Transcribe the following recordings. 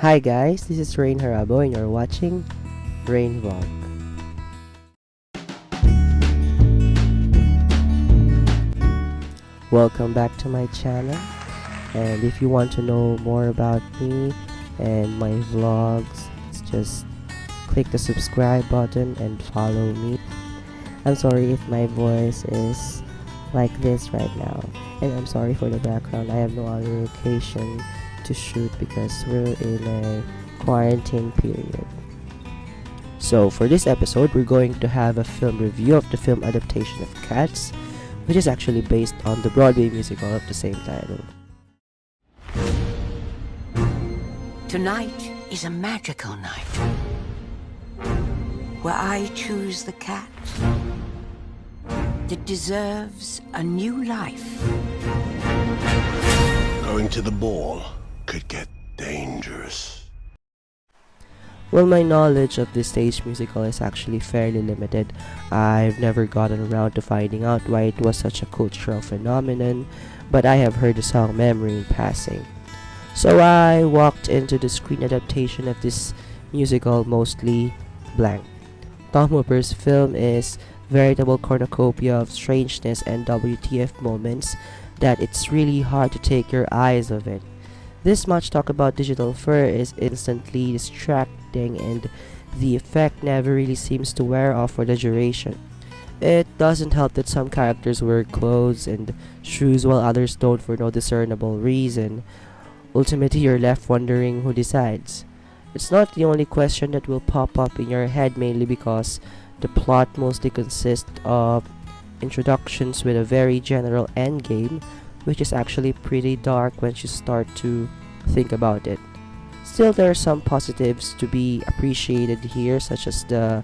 Hi guys, this is Rayne Jarabo and you're watching Rayne Vlog. Welcome back to my channel, and if you want to know more about me and my vlogs, just click the subscribe button and follow me. I'm sorry if my voice is like this right now, and I'm sorry for the background. I have no other location to shoot because we're in a quarantine period. So for this episode, we're going to have a film review of the film adaptation of Cats, which is actually based on the Broadway musical of the same title. Tonight is a magical night where I choose the cat that deserves a new life. Going to the ball could get dangerous. Well, my knowledge of this stage musical is actually fairly limited. I've never gotten around to finding out why it was such a cultural phenomenon, but I have heard the song Memory in passing. So I walked into the screen adaptation of this musical mostly blank. Tom Hooper's film is veritable cornucopia of strangeness and WTF moments that it's really hard to take your eyes off it. This much talk about digital fur is instantly distracting, and the effect never really seems to wear off for the duration. It doesn't help that some characters wear clothes and shoes while others don't for no discernible reason. Ultimately, you're left wondering who decides. It's not the only question that will pop up in your head, mainly because the plot mostly consists of introductions with a very general endgame, which is actually pretty dark once you start to think about it. Still, there are some positives to be appreciated here, such as the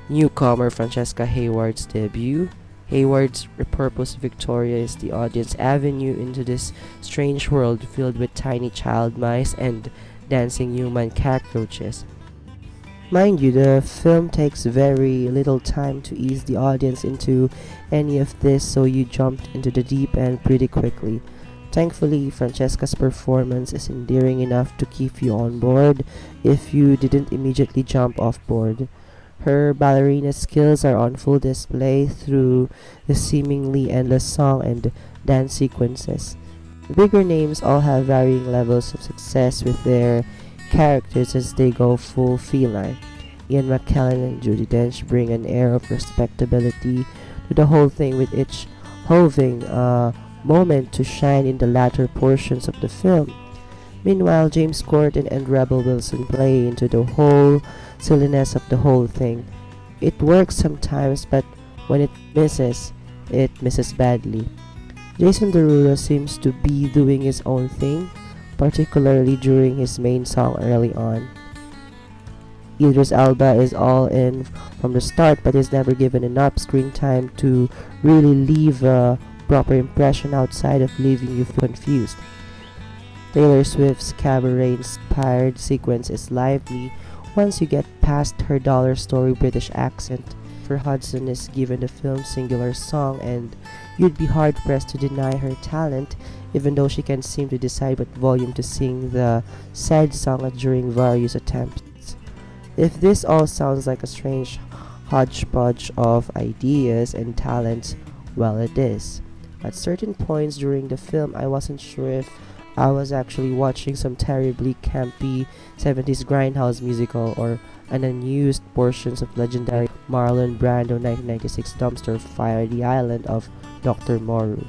newcomer Francesca Hayward's debut. Hayward's repurposed Victoria is the audience avenue into this strange world filled with tiny child mice and dancing human cockroaches. Mind you, the film takes very little time to ease the audience into any of this, so you jumped into the deep end pretty quickly. Thankfully, Francesca's performance is endearing enough to keep you on board if you didn't immediately jump off board. Her ballerina skills are on full display through the seemingly endless song and dance sequences. The bigger names all have varying levels of success with their characters as they go full feline. Ian McKellen and Judi Dench bring an air of respectability to the whole thing, with each having a moment to shine in the latter portions of the film. Meanwhile, James Corden and Rebel Wilson play into the whole silliness of the whole thing. It works sometimes, but when it misses badly. Jason Derulo seems to be doing his own thing, particularly during his main song early on. Idris Elba is all in from the start, but is never given enough screen time to really leave a proper impression outside of leaving you confused. Taylor Swift's cabaret-inspired sequence is lively once you get past her dollar store British accent. For Hudson is given the film's singular song, and you'd be hard-pressed to deny her talent, even though she can't seem to decide what volume to sing the said song at during various attempts. If this all sounds like a strange hodgepodge of ideas and talents, well, it is. At certain points during the film, I wasn't sure if I was actually watching some terribly campy 70s grindhouse musical or an unused portions of legendary Marlon Brando 1996 dumpster fire The Island of Dr. Moreau.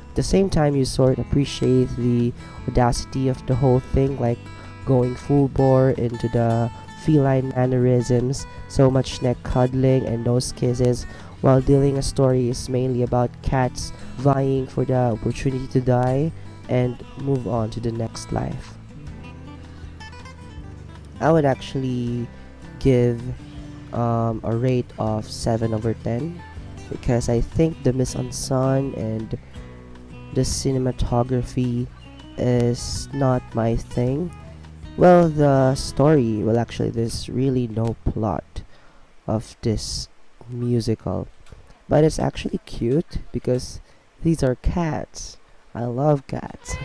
At the same time, you sort of appreciate the audacity of the whole thing, like going full bore into the feline mannerisms, so much neck cuddling and nose kisses, while dealing a story is mainly about cats vying for the opportunity to die and move on to the next life. I would actually give a rate of 7 over 10 because I think the mise en scène and the cinematography is not my thing. Well, the story, well, actually, there's really no plot of this musical, but it's actually cute because these are cats. I love cats.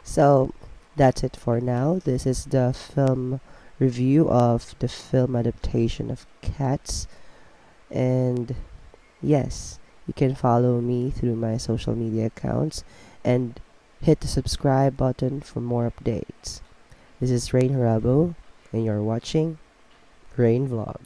So That's it for now. This is the film review of the film adaptation of Cats. And yes, you can follow me through my social media accounts and hit the subscribe button for more updates. This is Rayne Jarabo, and you're watching Rayne Vlog.